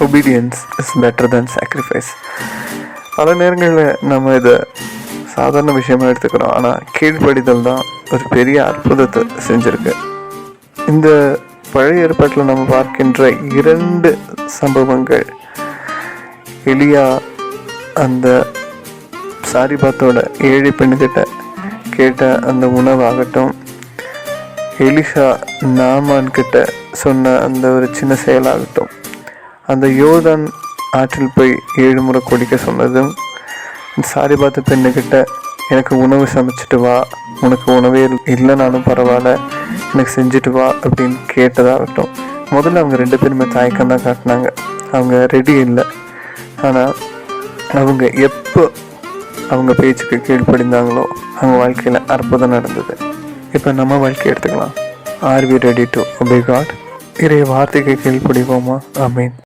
Obedience is better then sacrifice. பல நேரங்களில் நம்ம இதை சாதாரண விஷயமாக எடுத்துக்கிறோம், ஆனால் கீழ்ப்படிதல் தான் ஒரு பெரிய அற்புதத்தை செஞ்சுருக்கு. இந்த பழைய ஏற்பாட்டில் நம்ம பார்க்கின்ற 2 சம்பவங்கள், எலியா அந்த சாரிபாத்தோட ஏழை பெண்ணுக்கிட்ட கேட்ட அந்த உணவாகட்டும், எலிஷா நாமான் கிட்ட சொன்ன அந்த ஒரு சின்ன செயலாகட்டும், அந்த யோர்தான் ஆற்றில் போய் 7 முறை குடிக்க சொன்னதும், சாரிபாத்த பெண்ணுக்கிட்ட எனக்கு உணவு சமைச்சிட்டு வா, உனக்கு உணவே இல்லைனாலும் பரவாயில்ல எனக்கு செஞ்சுட்டு வா அப்படின்னு கேட்டதாகட்டும். முதல்ல அவங்க 2 பேருமே தயக்கம் தான் காட்டினாங்க, அவங்க ரெடி இல்லை. ஆனால் அவங்க எப்போ அவங்க பேச்சுக்கு கீழ்ப்படிந்தாங்களோ அவங்க வாழ்க்கையில் அற்புதம் நடந்தது. இப்போ நம்ம வாழ்க்கையை எடுத்துக்கலாம். Are we ready to obey God? இறை வார்த்தைக்கு கீழ்ப்படிவோமா? ஆமீன்.